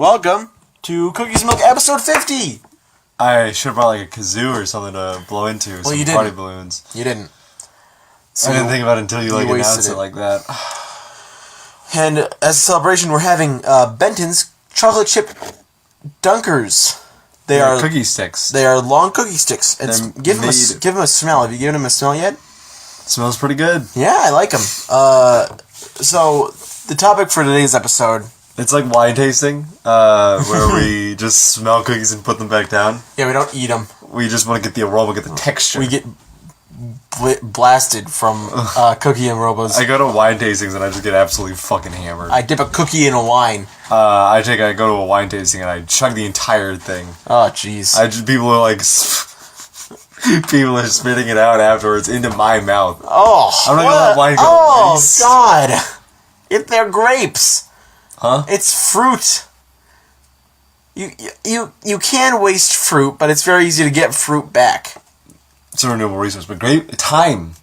Welcome to Cookies Milk episode 50! I should have brought like a kazoo or something to blow into. Well, some you party didn't. balloons. You didn't. So I didn't think about it until you announced it. it like that. And as a celebration, we're having Benton's chocolate chip dunkers. They are cookie sticks. They are long cookie sticks. Give them a smell. Have you given them a smell yet? Smells pretty good. Yeah, I like them. So the topic for today's episode. It's like wine tasting, where we just smell cookies and put them back down. Yeah, we don't eat them. We just want to get the aroma, get the texture. We get blasted from cookie and robos. I go to wine tastings and I just get absolutely fucking hammered. I dip a cookie in a wine. I go to a wine tasting and I chug the entire thing. Oh, jeez. People are like, people are spitting it out afterwards into my mouth. Oh, I'm not gonna let wine go to waste. God! They're grapes. Huh? It's fruit. You can waste fruit, but it's very easy to get fruit back. It's a renewable resource, but time.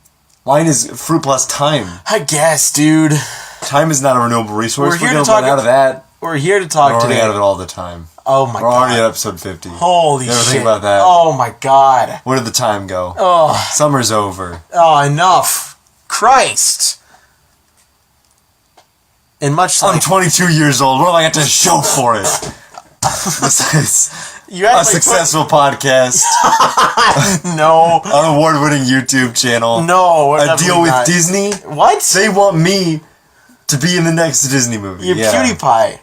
Wine is fruit plus time. I guess, dude. Time is not a renewable resource. We're going to run out of that. We're here to talk We're today. running out of it all the time. Oh my God. We're already at episode 50. Holy you ever shit. think about that? Oh my God. Where did the time go? Oh. Summer's over. Oh, enough. Christ. And much like... I'm 22 years old. What do I got to show for it? Besides a successful podcast. No. An award-winning YouTube channel. No. A deal with Disney. What? They want me to be in the next Disney movie. You're PewDiePie.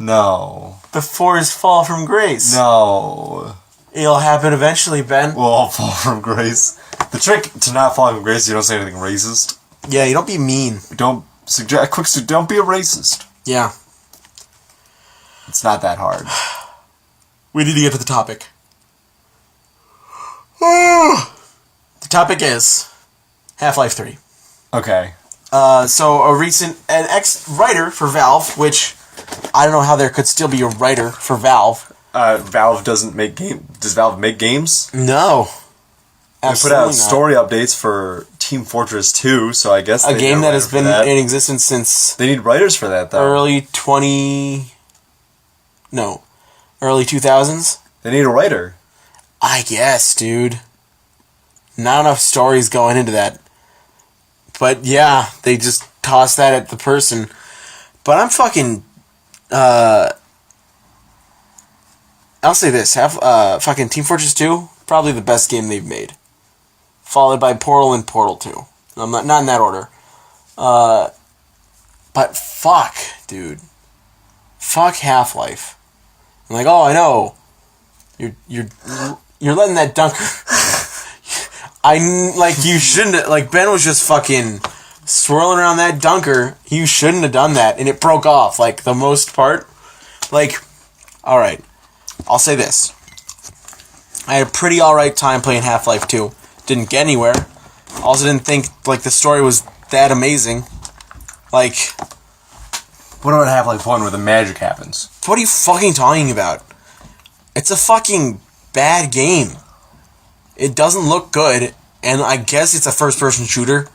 No. The forest fall from grace. No. It'll happen eventually, Ben. We'll all fall from grace. The trick to not falling from grace is you don't say anything racist. Yeah, you don't be mean. Don't be a racist. Yeah. It's not that hard. We need to get to the topic. The topic is Half-Life 3. Okay. So an ex-writer for Valve, which I don't know how there could still be a writer for Valve. Valve doesn't make game. Does Valve make games? No. They put out story updates for Team Fortress 2, so I guess a game that has been in existence since they need writers for that though. Early 2000s. They need a writer. I guess, dude. Not enough stories going into that. But yeah, they just toss that at the person. But I'm fucking I'll say this, fucking Team Fortress 2, probably the best game they've made. Followed by Portal and Portal 2. I'm not in that order. But fuck, dude. Fuck Half-Life. I'm like, oh, I know. You're letting that dunker. You shouldn't. Like, Ben was just fucking swirling around that dunker. You shouldn't have done that, and it broke off. Like the most part. Like, all right. I'll say this. I had a pretty alright time playing Half-Life 2. Didn't get anywhere. Also didn't think, the story was that amazing. Like... What about Half-Life 1 where the magic happens? What are you fucking talking about? It's a fucking bad game. It doesn't look good, and I guess it's a first-person shooter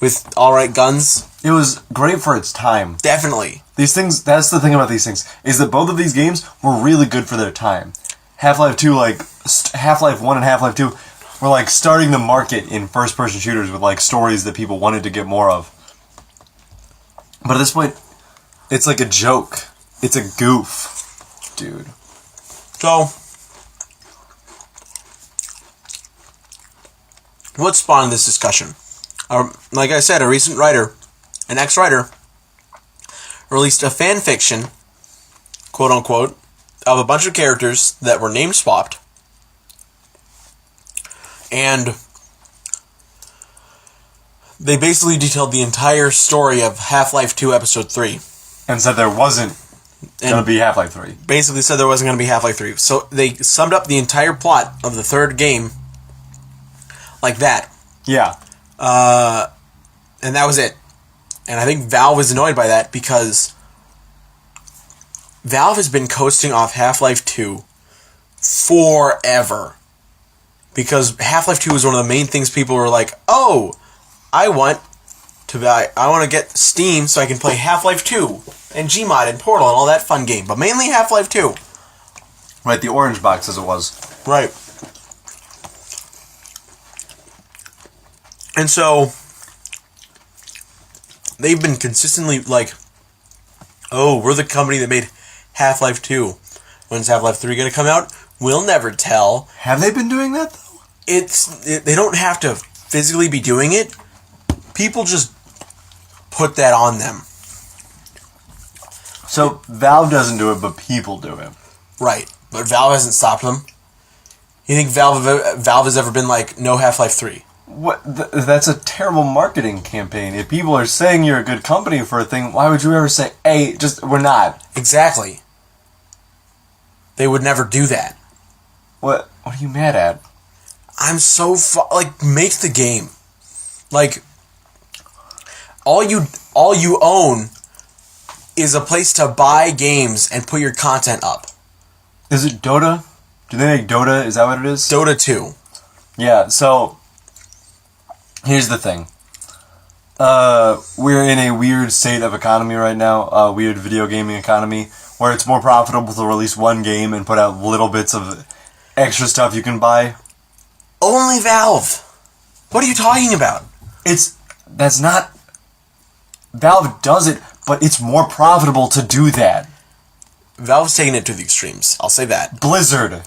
with alright guns. It was great for its time. Definitely. These things, that's the thing about these things, is that both of these games were really good for their time. Half-Life 2, Half-Life 1 and Half-Life 2 were, starting the market in first-person shooters with, stories that people wanted to get more of. But at this point, it's like a joke. It's a goof, dude. So, what spawned this discussion? Like I said, a recent writer, an ex-writer, released a fan fiction, quote-unquote, of a bunch of characters that were name swapped. And they basically detailed the entire story of Half-Life 2 Episode 3. And said there wasn't going to be Half-Life 3. Basically said there wasn't going to be Half-Life 3. So they summed up the entire plot of the third game like that. Yeah. And that was it. And I think Valve was annoyed by that because Valve has been coasting off Half-Life 2 forever. Because Half-Life 2 was one of the main things people were like, oh, I want to get Steam so I can play Half-Life 2. and Gmod and Portal and all that fun game, but mainly Half-Life 2. Right, the orange box as it was. Right. And so they've been consistently like, oh, we're the company that made Half-Life 2. When's Half-Life 3 going to come out? We'll never tell. Have they been doing that, though? They don't have to physically be doing it. People just put that on them. So, Valve doesn't do it, but people do it. Right. But Valve hasn't stopped them. You think Valve has ever been like, no Half-Life 3? What? That's a terrible marketing campaign. If people are saying you're a good company for a thing, why would you ever say, hey, we're not? Exactly. They would never do that. What are you mad at? I'm so make the game. Like, all you own is a place to buy games and put your content up. Is it Dota? Do they make Dota? Is that what it is? Dota 2. Yeah, so here's the thing. We're in a weird state of economy right now, a weird video gaming economy, where it's more profitable to release one game and put out little bits of extra stuff you can buy. Only Valve. What are you talking about? That's not... Valve does it, but it's more profitable to do that. Valve's taking it to the extremes. I'll say that. Blizzard.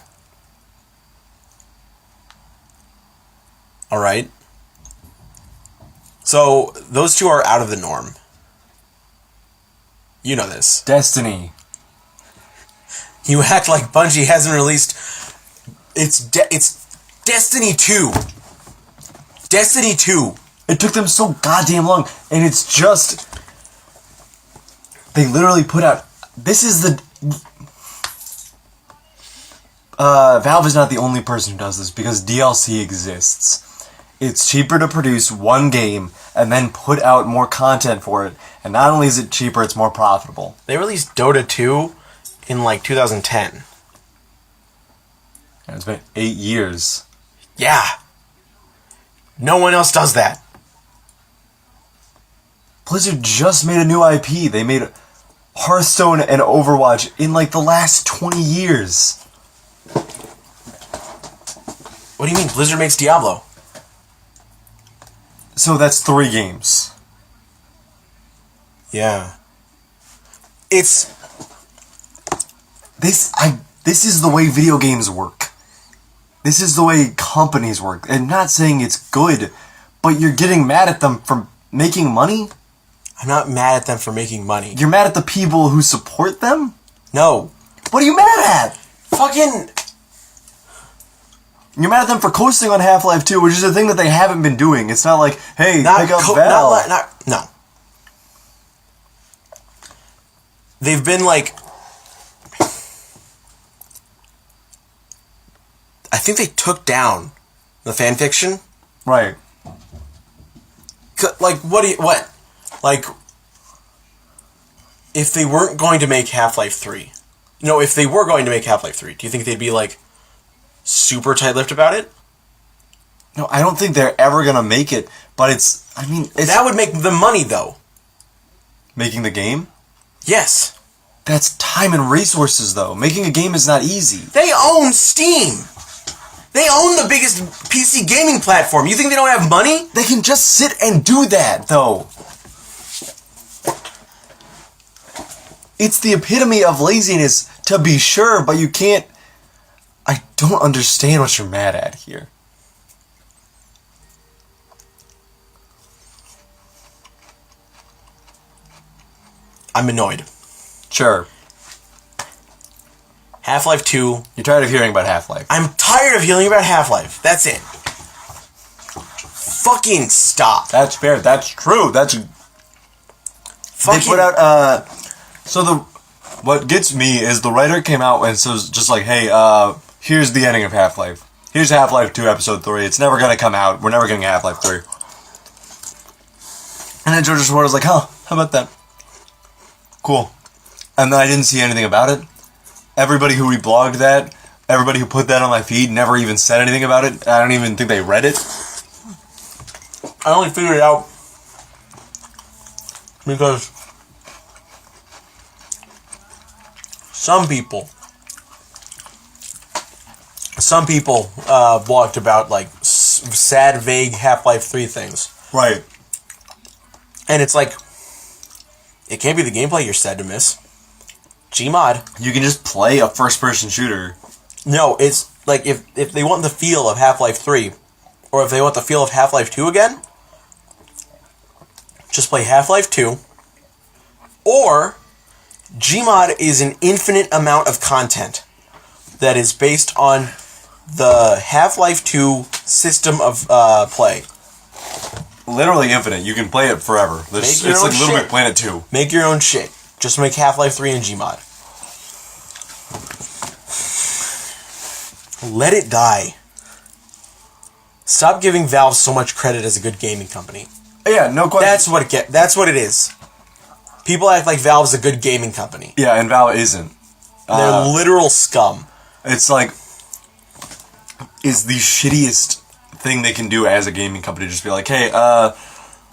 Alright. So, those two are out of the norm. You know this. Destiny. You act like Bungie hasn't released... It's Destiny 2. Destiny 2. It took them so goddamn long, and it's just... They literally put out... This is the... Valve is not the only person who does this, because DLC exists. It's cheaper to produce one game, and then put out more content for it, and not only is it cheaper, it's more profitable. They released Dota 2 in, 2010. And it's been 8 years. Yeah. No one else does that. Blizzard just made a new IP. They made Hearthstone and Overwatch in, the last 20 years. What do you mean? Blizzard makes Diablo. So that's 3 games. Yeah. It's... This is the way video games work. This is the way companies work. And not saying it's good, but you're getting mad at them for making money? I'm not mad at them for making money. You're mad at the people who support them? No. What are you mad at? Fucking... You're mad at them for coasting on Half-Life 2, which is a thing that they haven't been doing. It's not like, hey, pick up Valve. No. They've been I think they took down the fanfiction. Right. What? If they weren't going to make Half-Life 3. No, if they were going to make Half-Life 3, do you think they'd be, super tight-lipped about it? No, I don't think they're ever gonna make it, but it's... That would make them money, though. Making the game? Yes. That's time and resources, though. Making a game is not easy. They own Steam! They own the biggest PC gaming platform. You think they don't have money? They can just sit and do that, though. It's the epitome of laziness, to be sure, but you can't... I don't understand what you're mad at here. I'm annoyed. Sure. Half-Life 2. You're tired of hearing about Half-Life. I'm tired of hearing about Half-Life. That's it. Fucking stop. That's fair. That's true. That's... Fucking... They put out, what gets me is the writer came out and says just hey, here's the ending of Half-Life. Here's Half-Life 2 Episode 3. It's never gonna come out. We're never getting Half-Life 3. And then George Schwartz was like, how about that? Cool. And then I didn't see anything about it. Everybody who reblogged that, everybody who put that on my feed never even said anything about it. I don't even think they read it. I only figured it out because some people blogged about like sad, vague Half-Life 3 things. Right. And it's like, it can't be the gameplay you're sad to miss. Gmod. You can just play a first-person shooter. No, it's like if they want the feel of Half-Life 3, or if they want the feel of Half-Life 2 again, just play Half-Life 2, or Gmod is an infinite amount of content that is based on the Half-Life 2 system of play. Literally infinite. You can play it forever. It's like Little Big Planet 2. Make your own shit. Just make Half-Life 3 in Gmod. Let it die. Stop giving Valve so much credit as a good gaming company. Yeah, no question. That's what it is. People act like Valve's a good gaming company. Yeah, and Valve isn't. They're literal scum. It's like, is the shittiest thing they can do as a gaming company. Just be like, hey,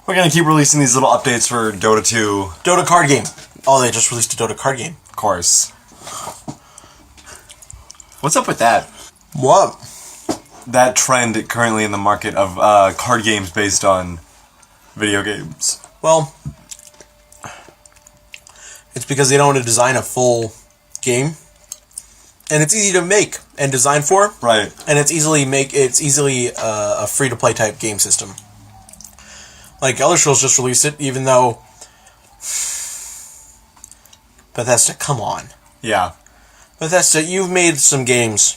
we're gonna keep releasing these little updates for Dota 2. Dota card game. Oh, they just released a Dota card game. Of course. What's up with that? What? That trend currently in the market of card games based on video games. Well, it's because they don't want to design a full game, and it's easy to make and design for. Right. And it's easily a free to play type game system. Like Elder Scrolls just released it, even though Bethesda, come on. Yeah. Bethesda, you've made some games.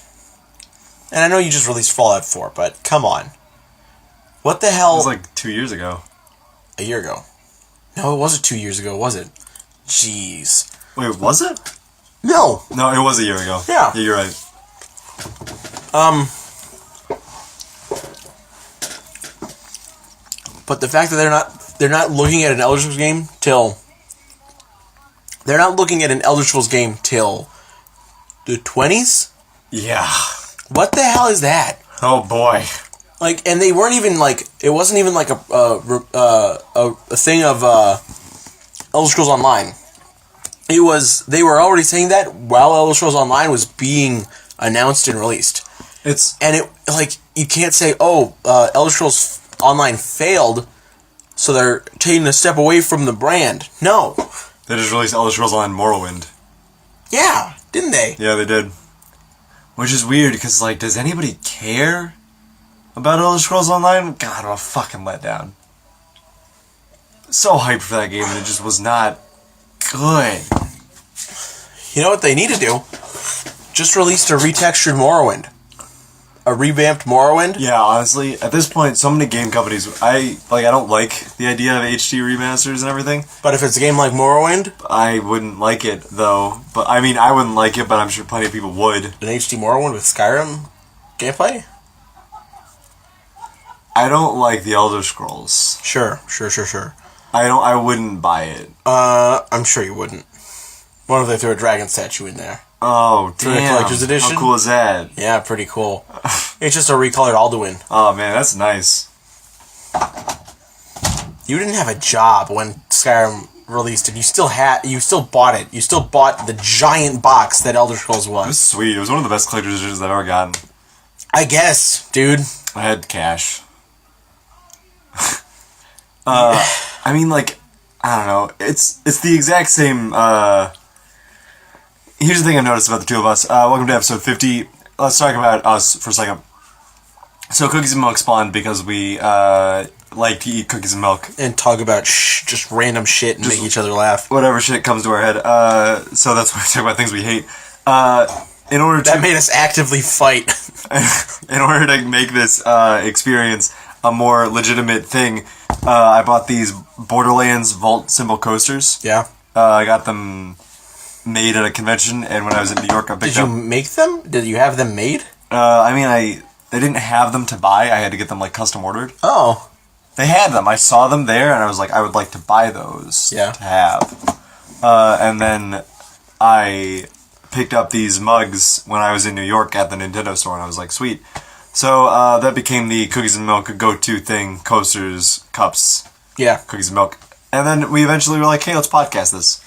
And I know you just released Fallout 4, but come on. What the hell? It was like 2 years ago. A year ago. No, it wasn't 2 years ago, was it? Jeez. Wait, was it? No. No, it was a year ago. Yeah. Yeah, you're right. But the fact that they're not looking at an Elder Scrolls game till the 20s? Yeah. What the hell is that? Oh boy. Like, and they weren't even like, it wasn't even like a thing of Elder Scrolls Online. They were already saying that while Elder Scrolls Online was being announced and released. You can't say, Elder Scrolls Online failed, so they're taking a step away from the brand. No. They just released Elder Scrolls Online Morrowind. Yeah, didn't they? Yeah, they did. Which is weird, because, like, does anybody care about Elder Scrolls Online? God, what a fucking letdown. So hyped for that game, and it just was not good. You know what they need to do? Just released a retextured Morrowind. A revamped Morrowind? Yeah, honestly, at this point, so many game companies, I don't like the idea of HD remasters and everything. But if it's a game like Morrowind? I wouldn't like it, though. But, I mean, I wouldn't like it, but I'm sure plenty of people would. An HD Morrowind with Skyrim gameplay? I don't like the Elder Scrolls. Sure. I wouldn't buy it. I'm sure you wouldn't. What if they threw a dragon statue in there? Oh, For the damn. collector's edition? How cool is that? Yeah, pretty cool. It's just a recolored Alduin. Oh, man, that's nice. You didn't have a job when Skyrim released it. You still bought it. You still bought the giant box that Elder Scrolls It was was. sweet. It was one of the best collector's editions I've ever gotten. I guess, dude. I had cash. I mean, like, I don't know. It's the exact same. Here's the thing I've noticed about the two of us. Welcome to episode 50. Let's talk about us for a second. So Cookies and Milk spawned because we like to eat cookies and milk. And talk about just random shit and make each other laugh. Whatever shit comes to our head. So that's why we talk about things we hate. That made us actively fight. In order to make this experience a more legitimate thing, I bought these Borderlands Vault symbol coasters. Yeah. I got them made at a convention, and when I was in New York, I picked up... Did you make them? Did you have them made? They didn't have them to buy. I had to get them, like, custom ordered. Oh. They had them. I saw them there, and I was like, I would like to buy those to have. And then I picked up these mugs when I was in New York at the Nintendo store, and I was like, sweet. So that became the Cookies and Milk go-to thing. Coasters, cups, Yeah. cookies and milk. And then we eventually were like, hey, let's podcast this.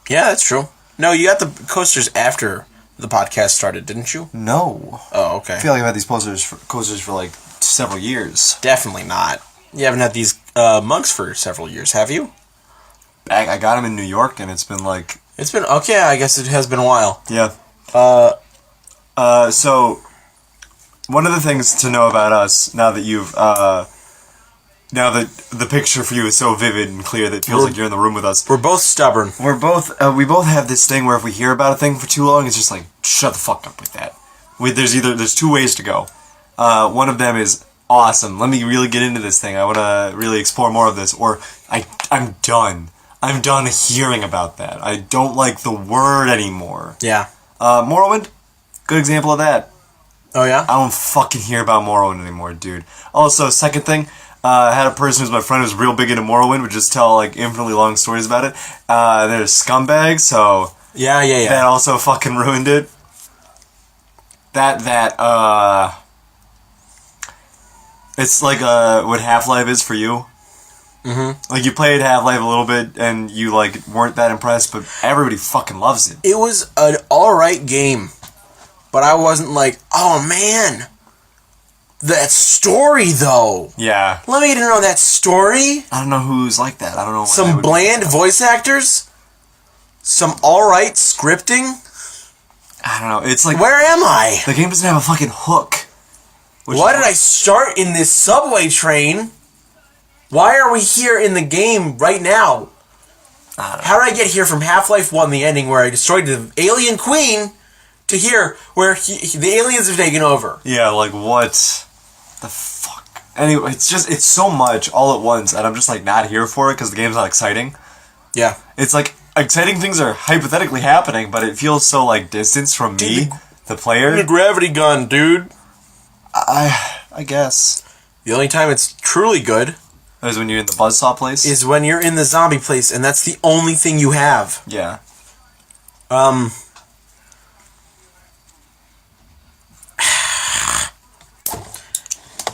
Yeah, that's true. No, you got the coasters after the podcast started, didn't you? No. Oh, okay. I feel like I've had these coasters for like several years. Definitely not. You haven't had these mugs for several years, have you? I got them in New York, and it's been like... It's been... Okay, I guess it has been a while. Yeah. So, one of the things to know about us, now that you've... now that the picture for you is so vivid and clear that it feels like you're in the room with us. We're both stubborn. We both have this thing where if we hear about a thing for too long, it's just like, shut the fuck up with that. There's two ways to go. One of them is, awesome, let me really get into this thing. I want to really explore more of this. Or, I'm done. I'm done hearing about that. I don't like the word anymore. Yeah. Morrowind, good example of that. Oh, yeah? I don't fucking hear about Morrowind anymore, dude. Also, second thing, I had a person who's my friend who's real big into Morrowind, would just tell like infinitely long stories about it. They're scumbags, so Yeah. that also fucking ruined it. It's like what Half-Life is for you. Mm-hmm. Like you played Half-Life a little bit and you like weren't that impressed, but everybody fucking loves it. It was an alright game, but I wasn't like, oh man, that story though. Yeah. Let me get to know that story. I don't know who's like that. I don't know. Some bland voice actors, some alright scripting. I don't know. It's like, where am I? The game doesn't have a fucking hook. Why did I start in this subway train? Why are we here in the game right now? How did I get here from Half-Life 1, the ending where I destroyed the alien queen, to here where the aliens have taken over? Yeah, like what the fuck? Anyway, it's so much all at once, and I'm just like not here for it because the game's not exciting. Yeah. It's like exciting things are hypothetically happening, but it feels so like distanced from me, the player. The gravity gun, dude. I guess. The only time it's truly good is when you're in the buzzsaw place. Is when you're in the zombie place, and that's the only thing you have. Yeah.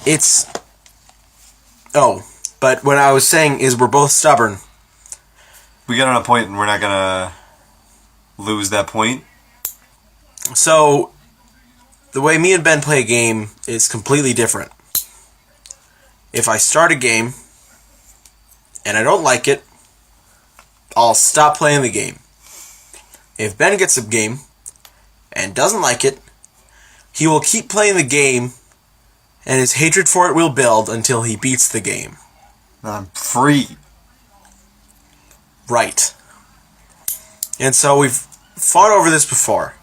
It's... Oh, but what I was saying is we're both stubborn. We got on a point and we're not gonna lose that point. So, the way me and Ben play a game is completely different. If I start a game and I don't like it, I'll stop playing the game. If Ben gets a game and doesn't like it, he will keep playing the game and his hatred for it will build until he beats the game. I'm free. Right. And so we've fought over this before.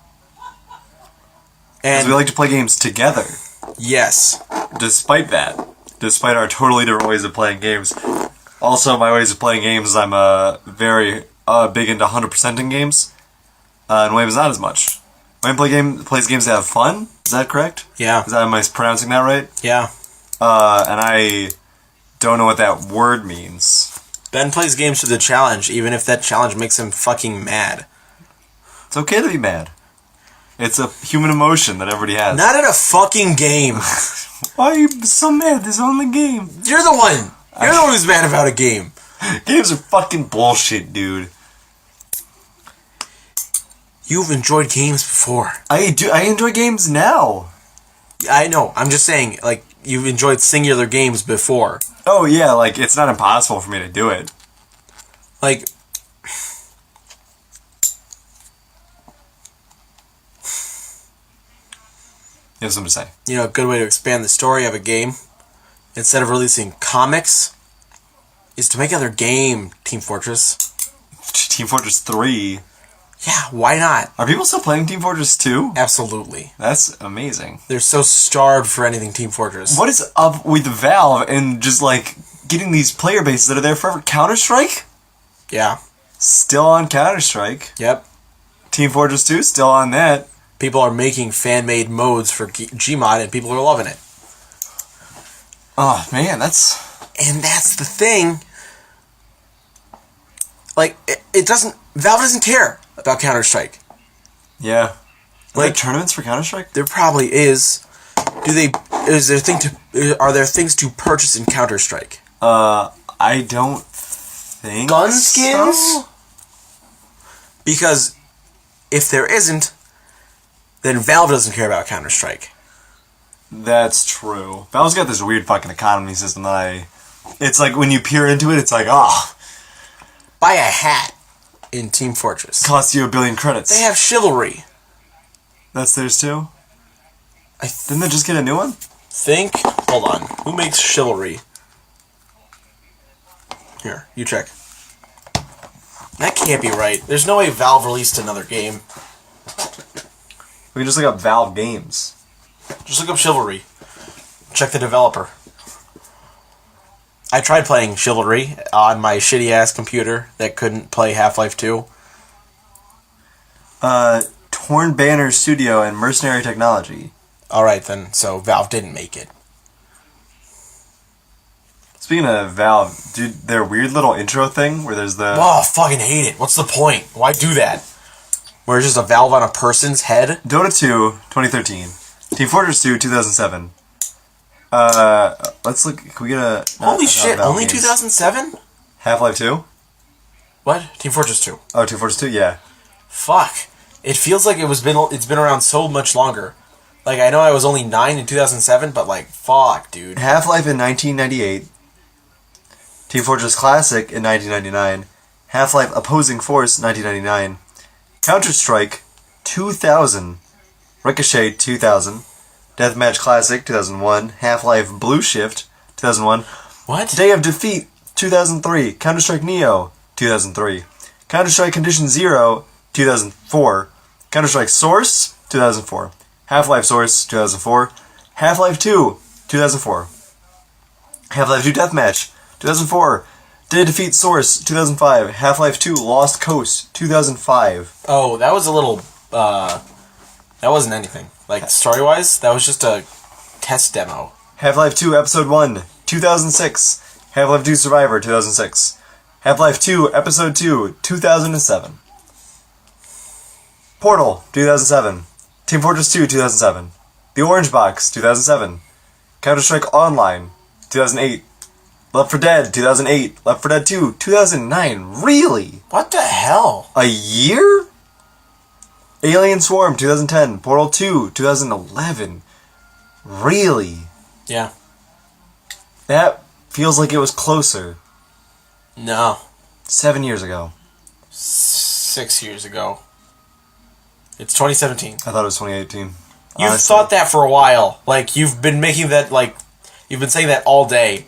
And we like to play games together. Yes. Despite our totally different ways of playing games. Also, my ways of playing games, I'm very big into 100%ing games. And William's not as much. William plays games to have fun. Is that correct? Yeah. Am I pronouncing that right? Yeah. And I don't know what that word means. Ben plays games for the challenge, even if that challenge makes him fucking mad. It's okay to be mad. It's a human emotion that everybody has. Not in a fucking game. Why are you so mad? This is only a game. You're the one. You're the one who's mad about a game. Games are fucking bullshit, dude. You've enjoyed games before. I do. I enjoy games now. I know. I'm just saying, like, you've enjoyed singular games before. Oh, yeah. Like, it's not impossible for me to do it. Like... You have something to say. You know, a good way to expand the story of a game, instead of releasing comics, is to make another game, Team Fortress. Team Fortress 3? Yeah, why not? Are people still playing Team Fortress 2? Absolutely. That's amazing. They're so starved for anything Team Fortress. What is up with Valve and just, like, getting these player bases that are there forever? Counter-Strike? Yeah. Still on Counter-Strike. Yep. Team Fortress 2, still on that. People are making fan-made modes for Gmod, and people are loving it. Oh, man, that's... And that's the thing. Like, it doesn't... Valve doesn't care about Counter-Strike. Yeah. Are Like, there tournaments for Counter-Strike? There probably is. Are there things to purchase in Counter-Strike? I don't think Gun skins? so. Because if there isn't, then Valve doesn't care about Counter-Strike. That's true. Valve's got this weird fucking economy system that it's like when you peer into it, it's like, Buy a hat in Team Fortress. costs you 1 billion credits. They have Chivalry. That's theirs too? I Didn't they just get a new one? Hold on. Who makes Chivalry? Here, you check. That can't be right. There's no way Valve released another game. We can just look up Valve games. Just look up Chivalry. Check the developer. I tried playing Chivalry on my shitty ass computer that couldn't play Half-Life 2. Torn Banner Studio and Mercenary Technology. Alright then, so Valve didn't make it. Speaking of Valve, dude, their weird little intro thing where there's the... Oh, I fucking hate it. What's the point? Why do that? Where it's just a valve on a person's head? Dota 2, 2013. Team Fortress 2, 2007. Let's look... Can we get a... Holy shit, only 2007? Half-Life 2? What? Team Fortress 2. Oh, Team Fortress 2, yeah. Fuck. It feels like it's been around so much longer. Like, I know I was only 9 in 2007, but like, fuck, dude. Half-Life in 1998. Team Fortress Classic in 1999. Half-Life Opposing Force, 1999. Counter-Strike, 2000. Ricochet, 2000. Deathmatch Classic, 2001. Half-Life Blue Shift, 2001. What? Day of Defeat, 2003. Counter-Strike Neo, 2003. Counter-Strike Condition Zero, 2004. Counter-Strike Source, 2004. Half-Life Source, 2004. Half-Life 2, 2004. Half-Life 2 Deathmatch, 2004. Day of Defeat Source, 2005. Half-Life 2 Lost Coast, 2005. Oh, that was a little, that wasn't anything. Like, story-wise, that was just a test demo. Half-Life 2 Episode 1, 2006. Half-Life 2 Survivor, 2006. Half-Life 2 Episode 2, 2007. Portal, 2007. Team Fortress 2, 2007. The Orange Box, 2007. Counter-Strike Online, 2008. Left 4 Dead, 2008. Left 4 Dead 2, 2009. Really? What the hell? A year? Alien Swarm, 2010. Portal 2, 2011. Really? Yeah. That feels like it was closer. No. 7 years ago. 6 years ago. It's 2017. I thought it was 2018. You've Honestly. thought that for a while. Like, you've been making that, like, you've been saying that all day.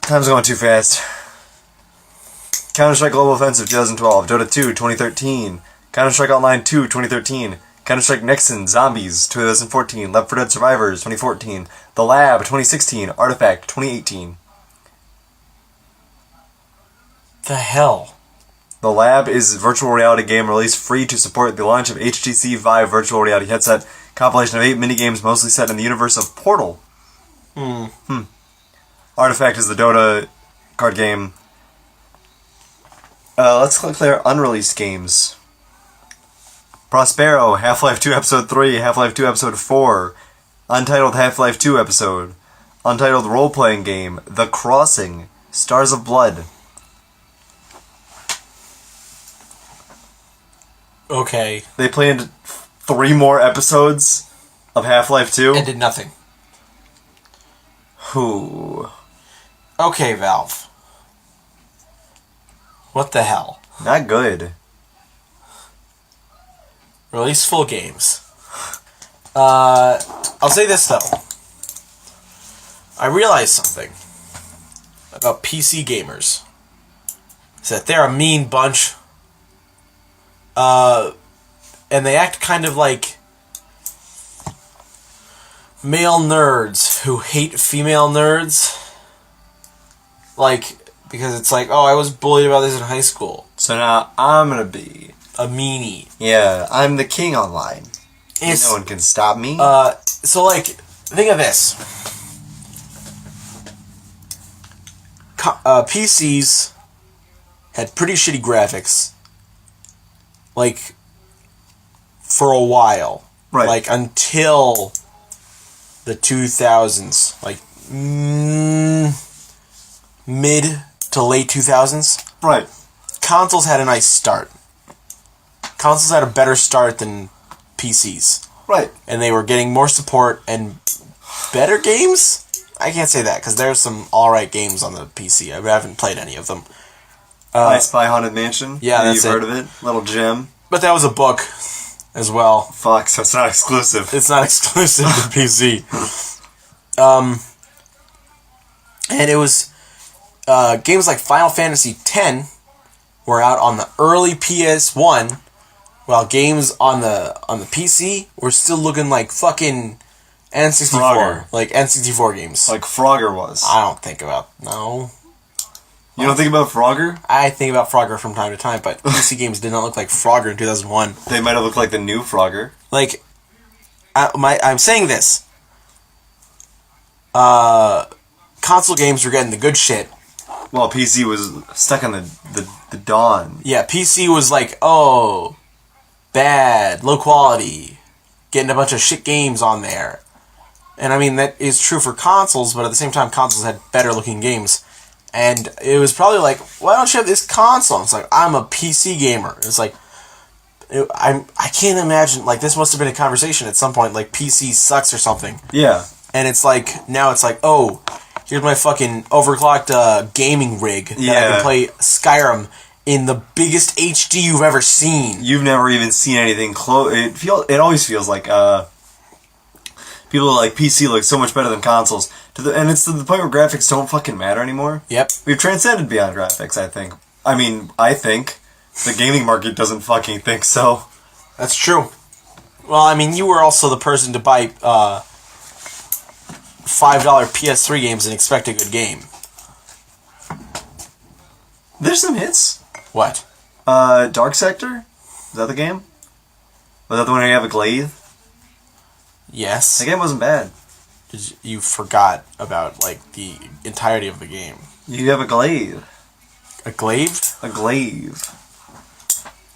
Time's going too fast. Counter-Strike Global Offensive 2012. Dota 2 2013. Counter-Strike Online 2 2013. Counter-Strike Nexon Zombies 2014. Left 4 Dead Survivors 2014. The Lab 2016. Artifact 2018. The hell? The Lab is a virtual reality game released free to support the launch of HTC Vive virtual reality headset. Compilation of 8 minigames mostly set in the universe of Portal. Artifact is the Dota card game. Let's click their unreleased games. Prospero, Half-Life 2 Episode 3, Half-Life 2 Episode 4, Untitled Half-Life 2 Episode, Untitled Role-Playing Game, The Crossing, Stars of Blood. Okay. They planned 3 more episodes of Half-Life 2. And did nothing. Who? Okay, Valve. What the hell? Not good. Release full games. I'll say this, though. I realized something about PC gamers. Is that they're a mean bunch. And they act kind of like male nerds who hate female nerds. Like, because it's like, oh, I was bullied about this in high school. So now I'm gonna be A meanie. Yeah, I'm the king online. It's, No one can stop me. So, like, think of this. PCs had pretty shitty graphics. Like, for a while. Right. Like, until the 2000s. Like, mid to late 2000s. Right. Consoles had a nice start. consoles had a better start than PCs. Right. And they were getting more support and better games? I can't say that, because there's some alright games on the PC. I haven't played any of them. I Spy Haunted Mansion. Yeah, that's You've heard of it? Little gem. But that was a book as well. Fuck, so it's not exclusive. It's not exclusive to PC. And it was games like Final Fantasy X were out on the early PS1, while games on the PC were still looking like fucking N64, Frogger. like N64 games. Like Frogger was. I don't think about no. You don't think about Frogger? I think about Frogger from time to time, but PC games did not look like Frogger in 2001. They might have looked like the new Frogger. Like, I'm saying this. Console games were getting the good shit. Well, PC was stuck on the dawn. Yeah, PC was like, oh, bad, low quality, getting a bunch of shit games on there. And I mean, that is true for consoles, but at the same time, consoles had better looking games. And it was probably like, why don't you have this console? It's like, I'm a PC gamer. It's like, I can't imagine, like, this must have been a conversation at some point, like, PC sucks or something. Yeah. And it's like, now it's like, oh, here's my fucking overclocked gaming rig that I can play Skyrim in the biggest HD you've ever seen. You've never even seen anything close. It always feels like people are like PC looks so much better than consoles. And it's to the point where graphics don't fucking matter anymore. Yep. We've transcended beyond graphics, I think. I think. The gaming market doesn't fucking think so. That's true. Well, I mean, you were also the person to buy $5 PS3 games and expect a good game. There's some hits. What? Dark Sector? Is that the game? Was that the one where you have a glaive? Yes. The game wasn't bad. You forgot about, like, the entirety of the game. You have a glaive. A glaive? A glaive.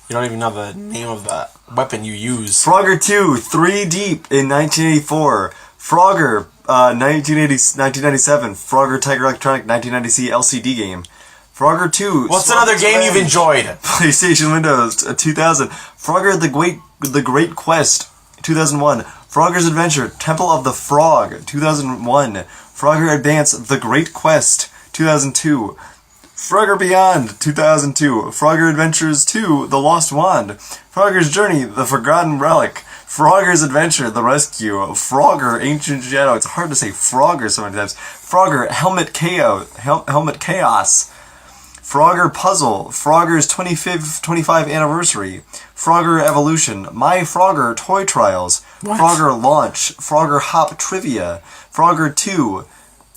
You don't even know the name of the weapon you use. Frogger 2, 3 Deep in 1984. Frogger, 1997. Frogger Tiger Electronic 1990 LCD game. Frogger 2. What's another game you've enjoyed? PlayStation Windows 2000. Frogger the Great Quest 2001. Frogger's Adventure Temple of the Frog 2001. Frogger Advance The Great Quest 2002. Frogger Beyond 2002. Frogger Adventures 2 The Lost Wand. Frogger's Journey The Forgotten Relic. Frogger's Adventure The Rescue. Frogger Ancient Shadow. It's hard to say Frogger so many times. Frogger Helmet Chaos. Frogger Puzzle, Frogger's 25th anniversary, Frogger Evolution, My Frogger Toy Trials, What? Frogger Launch, Frogger Hop Trivia, Frogger 2,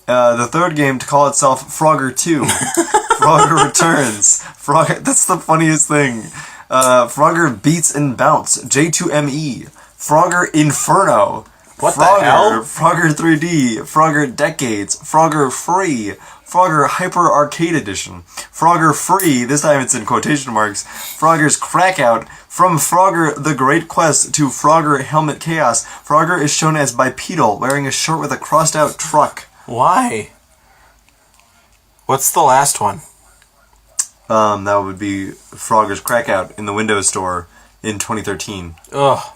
the third game to call itself Frogger 2, Frogger Returns, Frogger, that's the funniest thing, Frogger Beats and Bounce, J2ME, Frogger Inferno, What the Frogger, hell? Frogger 3D, Frogger Decades, Frogger Free, Frogger Hyper Arcade Edition, Frogger Free, this time it's in quotation marks, Frogger's Crackout, from Frogger The Great Quest to Frogger Helmet Chaos, Frogger is shown as bipedal, wearing a shirt with a crossed out truck. Why? What's the last one? That would be Frogger's Crackout in the Windows Store in 2013. Ugh.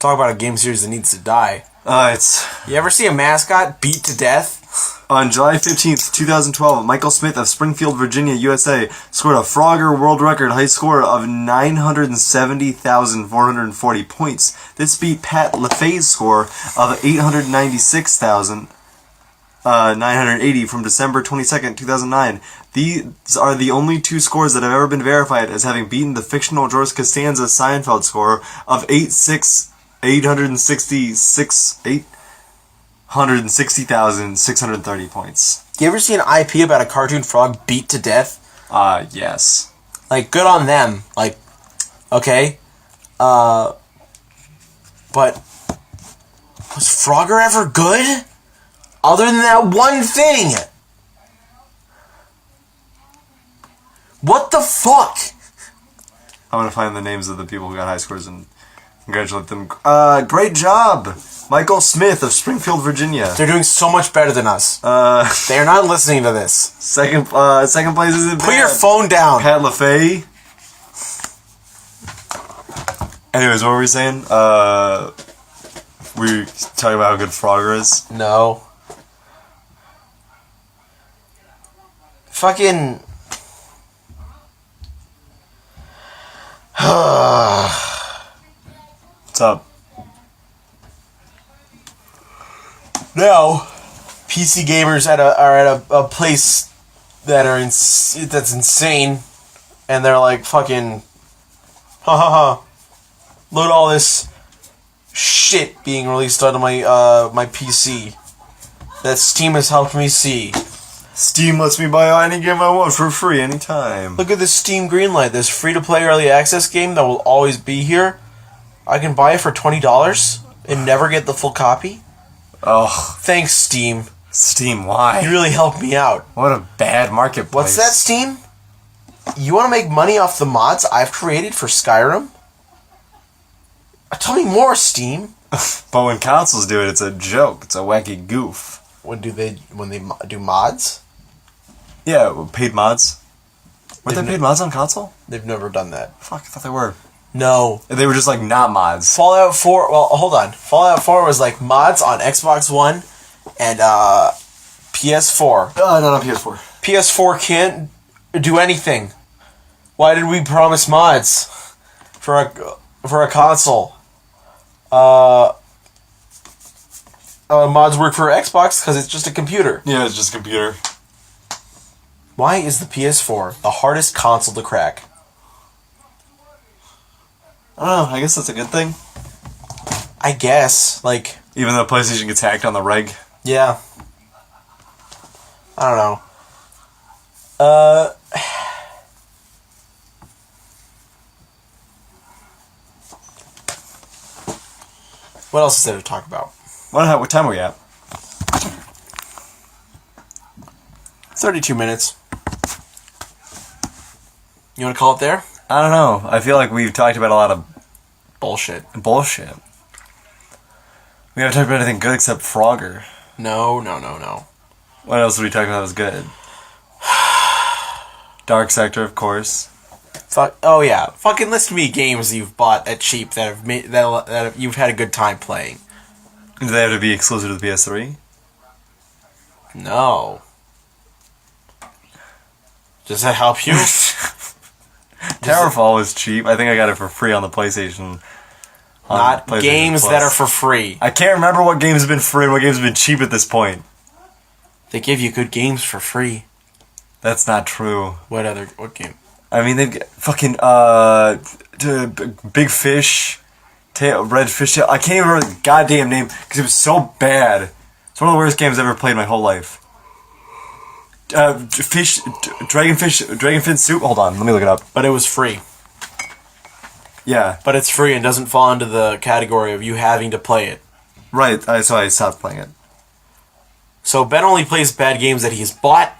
Talk about a game series that needs to die. You ever see a mascot beat to death? On July 15th, 2012, Michael Smith of Springfield, Virginia, USA, scored a Frogger world record high score of 970,440 points. This beat Pat LaFay's score of 896,980 from December 22nd, 2009. These are the only two scores that have ever been verified as having beaten the fictional George Costanza Seinfeld score of 860,630 points. You ever see an IP about a cartoon frog beat to death? Yes. Like, good on them. Like, okay. But was Frogger ever good? Other than that one thing? What the fuck? I want to find the names of the people who got high scores and congratulate them. Great job! Michael Smith of Springfield, Virginia. They're doing so much better than us. They are not listening to this. Second place isn't bad. Put your phone down. Pat LaFay. Anyways, what were we saying? We talking about how good Frogger is. No. Fucking. What's up? Now, PC gamers are at a place that that's insane, and they're like fucking, ha ha ha. Look at all this shit being released onto my my PC that Steam has helped me see. Steam lets me buy any game I want for free anytime. Look at this Steam Greenlight, this free-to-play early access game that will always be here. I can buy it for $20 and never get the full copy. Oh, Thanks, Steam. Steam, why? You really helped me out. What a bad marketplace. What's that, Steam? You want to make money off the mods I've created for Skyrim? Tell me more, Steam. But when consoles do it, it's a joke. It's a wacky goof. When they do mods? Yeah, paid mods. Weren't there paid mods on console? They've never done that. Fuck, I thought they were. No. They were just like not mods. Fallout 4, well, hold on. Fallout 4 was like mods on Xbox One and PS4. Not on PS4. PS4 can't do anything. Why did we promise mods for a console? Mods work for Xbox because it's just a computer. Yeah, it's just a computer. Why is the PS4 the hardest console to crack? I don't know. I guess that's a good thing. I guess, like... Even though PlayStation gets hacked on the reg. Yeah. I don't know. What else is there to talk about? What time are we at? 32 minutes. You want to call it there? I don't know. I feel like we've talked about a lot of Bullshit. bullshit. We haven't talked about anything good except Frogger. No. What else did we talk about that was good? Dark Sector, of course. Fuck. Oh yeah. Fucking list me games you've bought at cheap that have made you've had a good time playing. Do they have to be exclusive to the PS3? No. Does that help you? Towerfall was cheap. I think I got it for free on the PlayStation. Not PlayStation games Plus. that are for free. I can't remember what games have been free and what games have been cheap at this point. They give you good games for free. That's not true. What game? I mean, they've got fucking Big Fish, Red Fish Tail. I can't even remember the goddamn name because it was so bad. It's one of the worst games I've ever played in my whole life. Dragonfin Soup. Hold on, let me look it up. But it was free. Yeah, But it's free and doesn't fall into the category of you having to play it. right. So I stopped playing it. So Ben only plays bad games that he's bought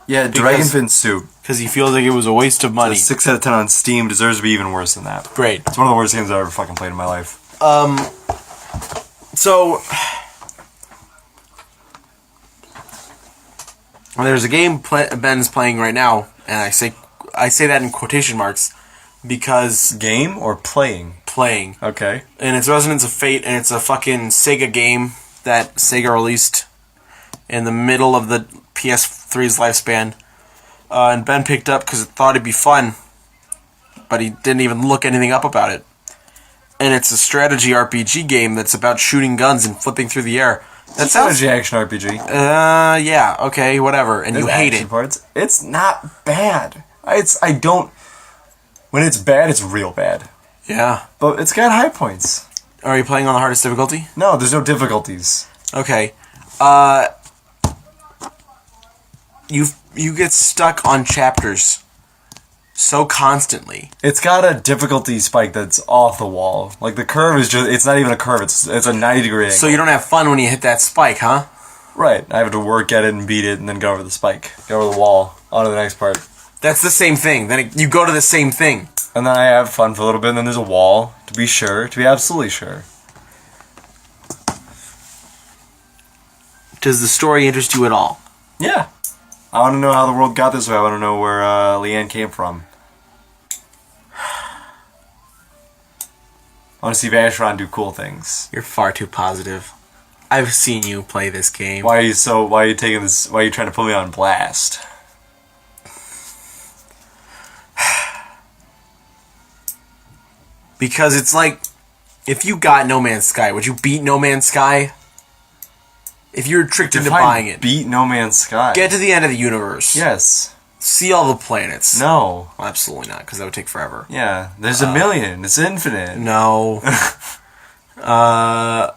Yeah, Because- Dragonfin Soup. because he feels like it was a waste of money. A 6 out of 10 on Steam deserves to be even worse than that. Great. It's one of the worst games I've ever fucking played in my life. So there's a game Ben's playing right now, and I say that in quotation marks because Game or playing? playing. Okay. And it's Resonance of Fate, and it's a fucking Sega game that Sega released in the middle of the PS3's lifespan. And Ben picked up because it thought it'd be fun, but he didn't even look anything up about it. And it's a strategy RPG game that's about shooting guns and flipping through the air. That sounds... Strategy action RPG. Yeah, okay, whatever. And you There's hate action it. Parts. It's not bad. When it's bad, it's real bad. Yeah. But it's got high points. Are you playing on the hardest difficulty? No, there's no difficulties. Okay. You get stuck on chapters so constantly. It's got a difficulty spike that's off the wall. Like the curve is it's not even a curve, it's a 90-degree angle. So you don't have fun when you hit that spike, huh? Right. I have to work at it and beat it and then go over the spike. Go over the wall. On to the next part. That's the same thing. Then you go to the same thing. And then I have fun for a little bit and then there's a wall. To be absolutely sure. Does the story interest you at all? Yeah. I want to know how the world got this way. I want to know where Leanne came from. I want to see Vacheron do cool things. You're far too positive. I've seen you play this game. Why are you taking this? Why are you trying to put me on blast? Because it's like, if you got No Man's Sky, would you beat No Man's Sky? If you're tricked into buying it. Beat No Man's Sky. Get to the end of the universe. Yes. See all the planets. No. Well, absolutely not, because that would take forever. Yeah, there's a million. It's infinite. No. Yeah,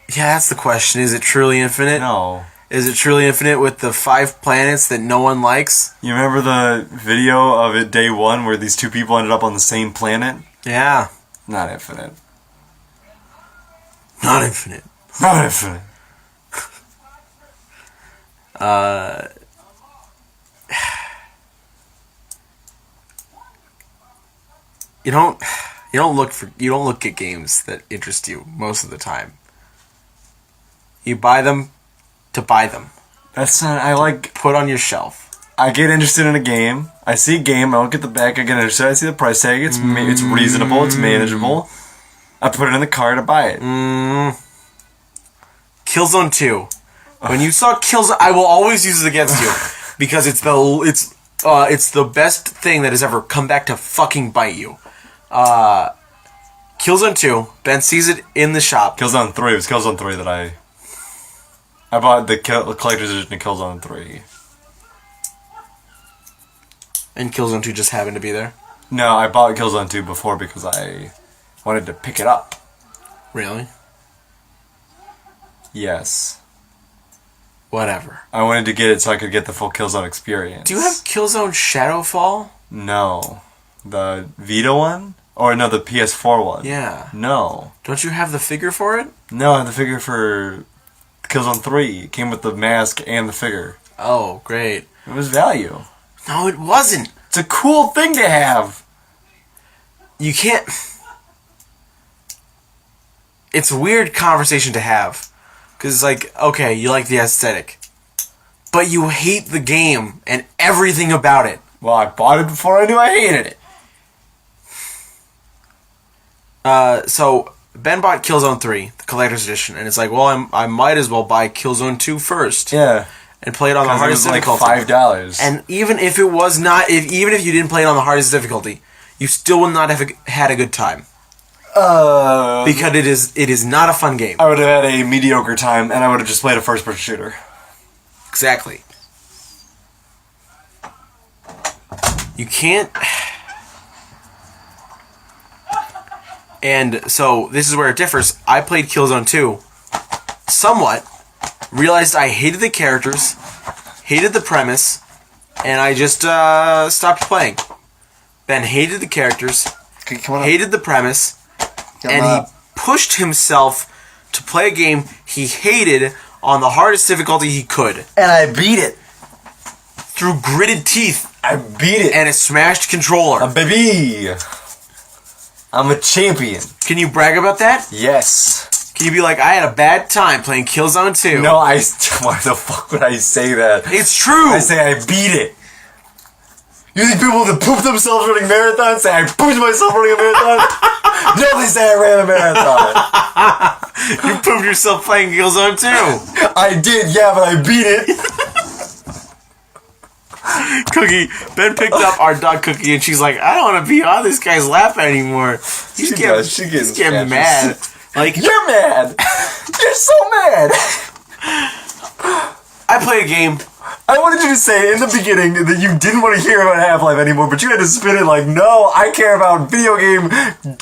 that's the question. Is it truly infinite? No. Is it truly infinite with the 5 planets that no one likes? You remember the video of it day 1 where these 2 people ended up on the same planet? Yeah. Not infinite. Not infinite. Not infinite. You don't look at games that interest you most of the time. You buy them to buy them. That's not. I like. Put on your shelf. I get interested in a game. I see a game. I look at the back. I get interested. I see the price tag. It's reasonable. It's manageable. I put it in the cart to buy it. Killzone 2. When you saw Killzone, I will always use it against you because it's the best thing that has ever come back to fucking bite you. Killzone 2. Ben sees it in the shop. Killzone 3. It was Killzone 3 that I bought the collector's edition of Killzone 3. And Killzone 2 just happened to be there? No, I bought Killzone 2 before because I wanted to pick it up. Really? Yes. Whatever. I wanted to get it so I could get the full Killzone experience. Do you have Killzone Shadowfall? No. The Vita one? Or no, the PS4 one? Yeah. No. Don't you have the figure for it? No, I have the figure for Killzone 3. It came with the mask and the figure. Oh, great. It was value. No, it wasn't. It's a cool thing to have. You can't... It's a weird conversation to have. Because it's like, okay, you like the aesthetic. But you hate the game and everything about it. Well, I bought it before I knew I hated it. So, Ben bought Killzone 3, the collector's edition, and it's like, well, I might as well buy Killzone 2 first. Yeah. And play it on the hardest difficulty. Like $5. And even if it was not, even if you didn't play it on the hardest difficulty, you still would not have had a good time. Because it is not a fun game. I would have had a mediocre time, and I would have just played a first-person shooter. Exactly. You can't... And so, this is where it differs. I played Killzone 2 somewhat, realized I hated the characters, hated the premise, and I just stopped playing. Ben hated the characters, hated the premise, and he pushed himself to play a game he hated on the hardest difficulty he could. And I beat it. Through gritted teeth. I beat it. And a smashed controller. A baby. I'm a champion. Can you brag about that? Yes. Can you be like, I had a bad time playing Killzone 2? No, why the fuck would I say that? It's true. I say I beat it. You think people that poop themselves running marathons say I pooped myself running a marathon? No, they say I ran a marathon. You pooped yourself playing Killzone 2. I did, yeah, but I beat it. Cookie, Ben picked up our dog Cookie, and she's like, I don't want to be on this guy's lap anymore. He's getting mad. Like, you're mad. You're so mad. I played a game. I wanted you to say in the beginning that you didn't want to hear about Half-Life anymore, but you had to spin it like, no, I care about video game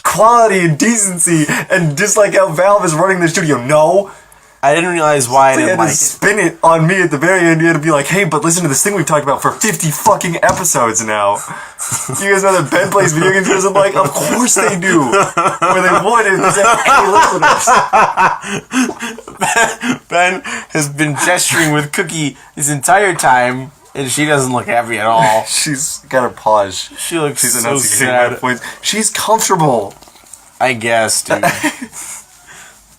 quality and decency, and just like how Valve is running their studio. No. I didn't realize why I didn't like it. Spin it on me at the very end. You had to be like, hey, but listen to this thing we've talked about for 50 fucking episodes now. You guys know that Ben plays video games? I'm like, of course they do. Where they would if they said, hey, listeners. Ben has been gesturing with Cookie this entire time, and she doesn't look happy at all. She's got her paws. She looks so sad. She's comfortable. I guess, dude.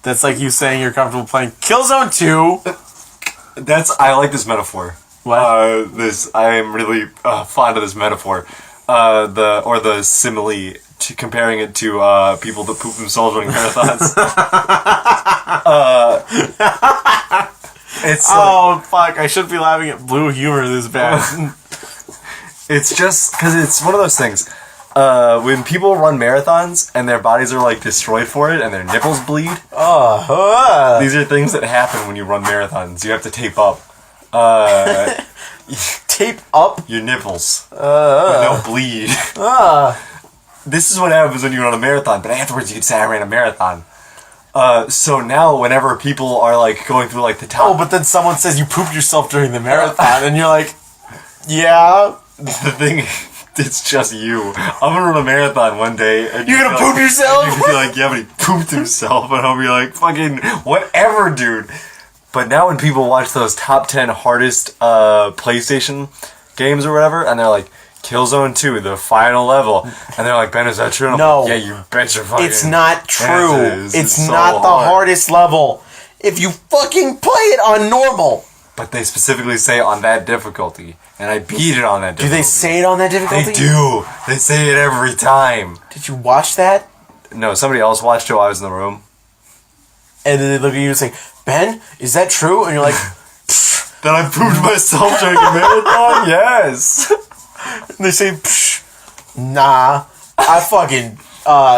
That's like you saying you're comfortable playing Killzone 2. I like this metaphor. What? I am really fond of this metaphor. The simile comparing it to people that poop themselves running marathons. It's oh fuck! I shouldn't be laughing at blue humor this bad. it's just because it's one of those things. When people run marathons and their bodies are like destroyed for it and their nipples bleed, these are things that happen when you run marathons. You have to tape up. Tape up your nipples. But no bleed. This is what happens when you run a marathon, but afterwards you can say I ran a marathon. So now whenever people are like going through like the top... Oh, but then someone says you pooped yourself during the marathon and you're like, yeah. The thing, it's just you. I'm gonna run a marathon one day. And you're gonna poop yourself? You're gonna be like, yeah, but he pooped himself. And I'll be like, fucking whatever, dude. But now when people watch those top 10 hardest PlayStation games or whatever, and they're like, Killzone 2, the final level. And they're like, Ben, is that true? And no. Like, yeah, you bet your fucking... It's not true. It's so not the hard. hardest level. If you fucking play it on normal. But they specifically say on that difficulty. And I beat it on that difficulty. Do they say it on that difficulty? They do. They say it every time. Did you watch that? No, somebody else watched it while I was in the room. And then they look at you and say, Ben, is that true? And you're like... That I pooped myself during a marathon? Yes. And they say, nah, I fucking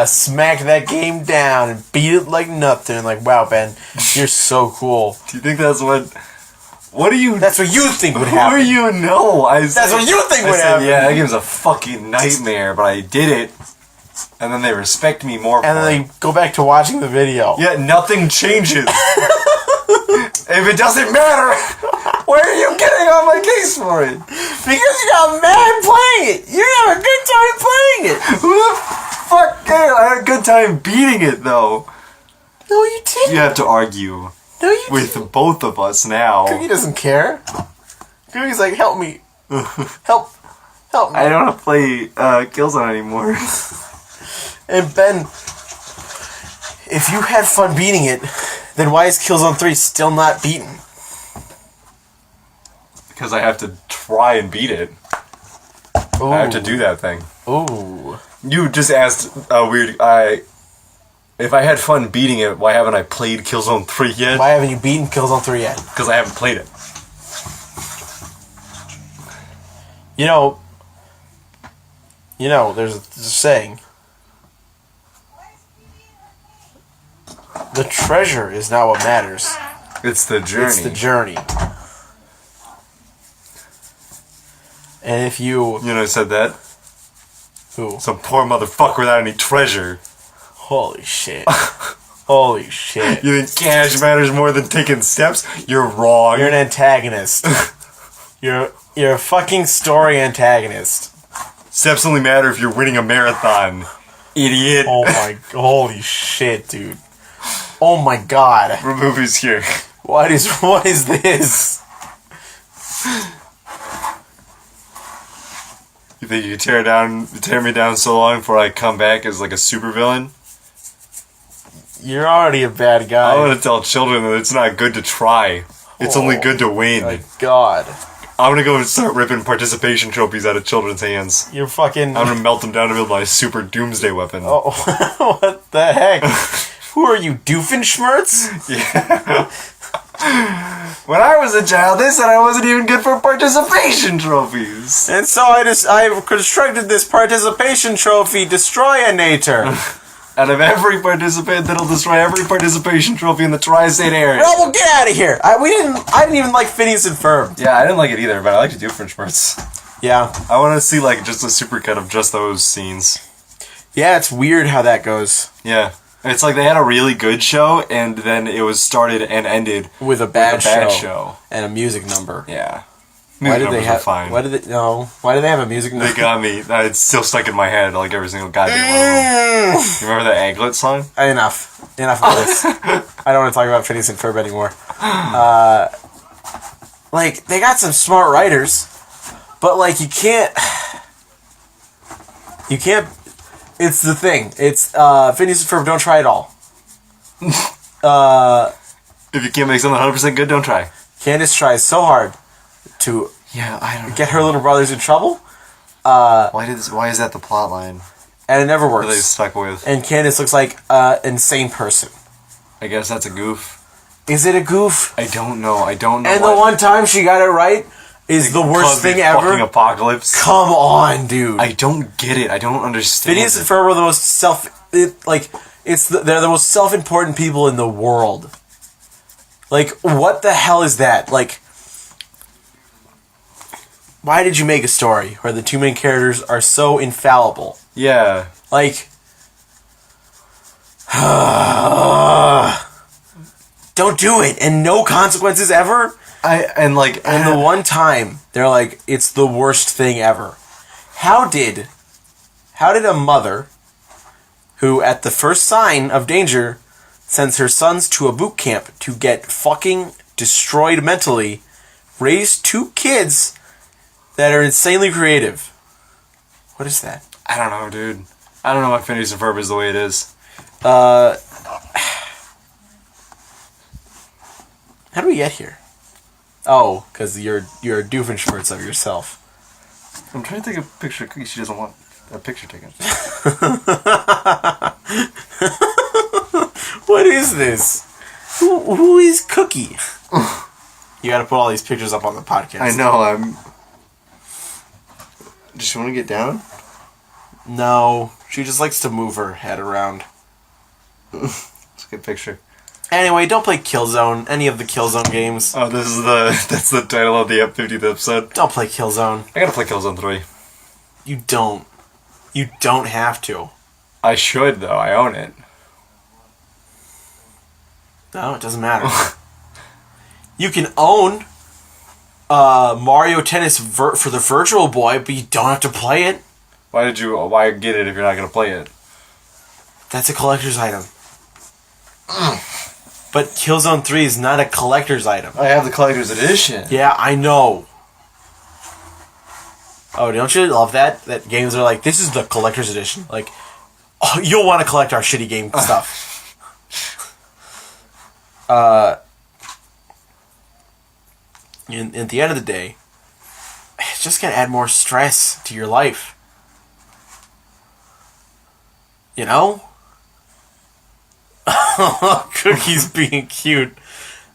smacked that game down and beat it like nothing. And like, wow, Ben, you're so cool. Do you think that's what... What do you... That's what you think would happen. Who do you know? That's what you think would happen. Yeah, that game's a fucking nightmare, but I did it. And then they respect me more and then they go back to watching the video. Yeah, nothing changes. If it doesn't matter, why are you getting on my case for it? Because you got mad playing it. You have a good time playing it. Who the fuck cares? I had a good time beating it, though. No, you didn't. You have to argue with both of us now. Cookie doesn't care. Cookie's like, help me. Help me. I don't want to play Killzone anymore. And Ben, if you had fun beating it, then why is Killzone 3 still not beaten? Because I have to try and beat it. Ooh. I have to do that thing. Ooh. You just asked if I had fun beating it, why haven't I played Killzone 3 yet? Why haven't you beaten Killzone 3 yet? Because I haven't played it. You know, there's a saying. The treasure is not what matters. It's the journey. It's the journey. And if you... You know who said that? Who? Some poor motherfucker without any treasure. Holy shit. Holy shit. You think cash matters more than taking steps? You're wrong. You're an antagonist. You're a fucking story antagonist. Steps only matter if you're winning a marathon. Idiot. Oh my... Holy shit, dude. Oh my god. What movie's here? What is this? You think you tear me down so long before I come back as like a supervillain? You're already a bad guy. I want to tell children that it's not good to try. It's only good to win. My god. I'm gonna go and start ripping participation trophies out of children's hands. You're fucking... I'm gonna melt them down to build my super doomsday weapon. Oh, what the heck? Who are you, Doofenshmirtz? Yeah. When I was a child, they said I wasn't even good for participation trophies. And so I constructed this participation trophy destroyinator. Out of every participant that'll destroy every participation trophy in the tri-state area. Well, get out of here. I didn't even like Phineas and Ferb. Yeah, I didn't like it either, but I like to do Doofenshmirtz. Yeah. I want to see like just a supercut of just those scenes. Yeah, it's weird how that goes. Yeah. It's like they had a really good show, and then it was started and ended with a bad show and a music number. Yeah, Why did they have? fine. Why did they? No. Why did they have a music number? They got me. It's still stuck in my head, like every single goddamn one of them. You remember that Aglet song? Enough of this. I don't want to talk about Phineas and Ferb anymore. Like they got some smart writers, but like you can't. It's the thing. It's Phineas and Ferb. Don't try it all. If you can't make something 100% good, don't try. Candace tries so hard to I don't get her little brothers in trouble. Why is that the plot line? And it never That they works. stuck with. And Candace looks like an insane person. I guess that's a goof. Is it a goof? I don't know. I don't know. And the one time she got it right is the worst thing ever. Fucking apocalypse. Come on, dude. I don't get it. I don't understand. Phineas and Ferb are the most they're the most self-important people in the world. Like, what the hell is that? Like, why did you make a story where the two main characters are so infallible? Yeah. Like, don't do it, and no consequences ever. And the one time they're like, it's the worst thing ever. How did a mother who at the first sign of danger sends her sons to a boot camp to get fucking destroyed mentally raise two kids that are insanely creative? What is that? I don't know, dude. I don't know why Phineas and Ferb is the way it is. How do we get here? Oh, because you're a Doofenshmirtz of yourself. I'm trying to take a picture of Cookie. She doesn't want a picture taken. What is this? Who is Cookie? You gotta put all these pictures up on the podcast. I know, Does she want to get down? No, she just likes to move her head around. It's a good picture. Anyway, don't play Killzone, any of the Killzone games. Oh, that's the title of the 50th episode. Don't play Killzone. I gotta play Killzone 3. You don't. You don't have to. I should, though. I own it. No, it doesn't matter. You can own Mario Tennis for the Virtual Boy, but you don't have to play it. Why get it if you're not gonna play it? That's a collector's item. But Killzone 3 is not a collector's item. I have the collector's edition. Yeah, I know. Oh, don't you love that? That games are like, this is the collector's edition. Like, oh, you'll want to collect our shitty game stuff. At the end of the day, it's just going to add more stress to your life. You know? Cookie's being cute.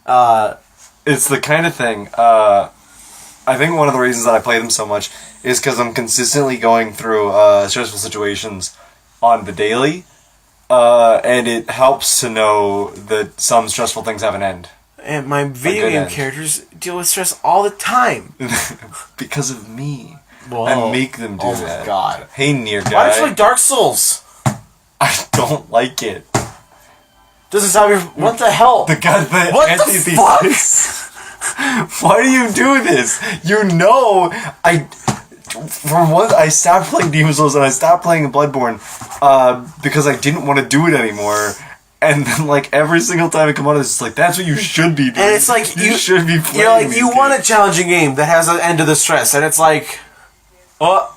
It's the kind of thing. I think one of the reasons that I play them so much is because I'm consistently going through stressful situations on the daily, and it helps to know that some stressful things have an end. And my video game characters deal with stress all the time. Because of me. Whoa. I make them do that. Oh my god. Hey, Near Guy. Why don't you like Dark Souls? I don't like it. Doesn't stop your... What the hell? What the fuck? Why do you do this? You know, for once, I stopped playing Demon's Souls and I stopped playing Bloodborne because I didn't want to do it anymore. And then, like, every single time I come on, it's just like, that's what you should be doing. And it's like, you should be playing. You're like, you want a challenging game that has an end to the stress, and it's like, oh.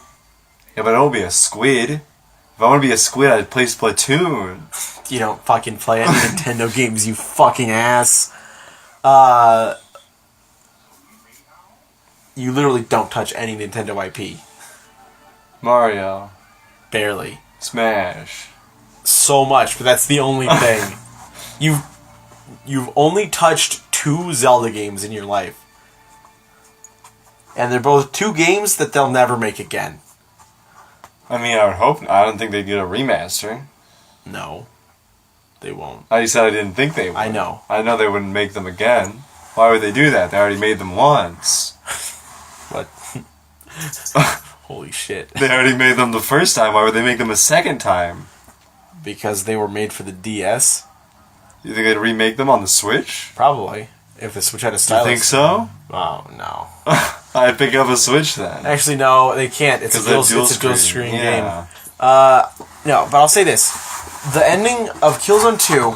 Yeah, but I don't be a squid. If I want to be a squid, I'd play Splatoon. You don't fucking play any Nintendo games, you fucking ass. You literally don't touch any Nintendo IP. Mario. Barely. Smash. So much, but that's the only thing. You've only touched 2 Zelda games in your life. And they're both 2 games that they'll never make again. I mean, I would hope. I don't think they'd get a remaster. No. They won't. I said I didn't think they would. I know. I know they wouldn't make them again. Why would they do that? They already made them once. What? Holy shit. They already made them the first time. Why would they make them a second time? Because they were made for the DS. You think they'd remake them on the Switch? Probably. If the Switch had a stylus. You think so? Oh, no. I'd pick up a Switch then. Actually, no, they can't. It's a dual screen game. No, but I'll say this. The ending of Killzone 2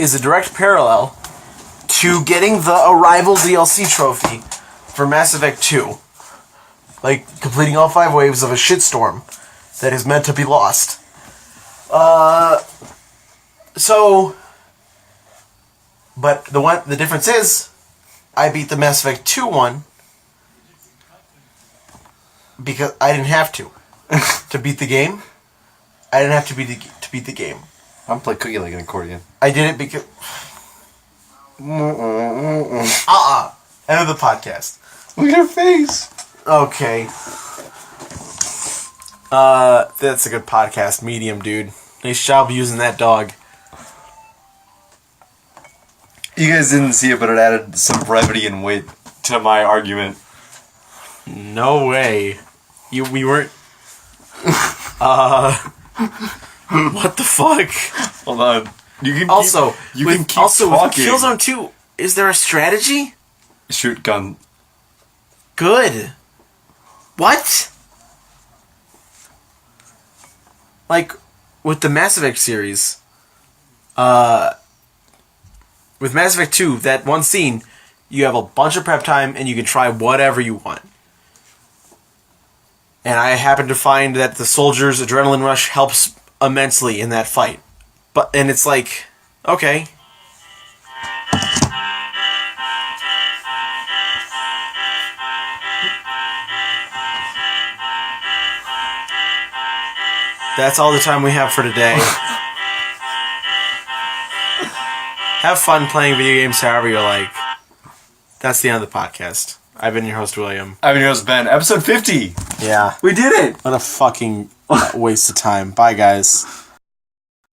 is a direct parallel to getting the Arrival DLC trophy for Mass Effect 2. Like, completing all 5 waves of a shitstorm that is meant to be lost. But the difference is, I beat the Mass Effect 2 one because I didn't have to. to beat the game. I didn't have to beat the game. I'm playing Cookie like an accordion. I did it because... End of the podcast. Look at her face. Okay. That's a good podcast medium, dude. Nice job using that dog. You guys didn't see it, but it added some brevity and wit to my argument. No way. We weren't... What the fuck? Hold on. You can also, keep, with talking. Killzone 2, is there a strategy? Shoot gun. Good. What? Like, with the Mass Effect series, with Mass Effect 2, that one scene, you have a bunch of prep time and you can try whatever you want. And I happen to find that the soldiers' adrenaline rush helps immensely in that fight. And it's like, okay. That's all the time we have for today. Have fun playing video games however you like. That's the end of the podcast. I've been your host, William. I've been your host, Ben. Episode 50. Yeah. We did it. What a fucking waste of time. Bye, guys.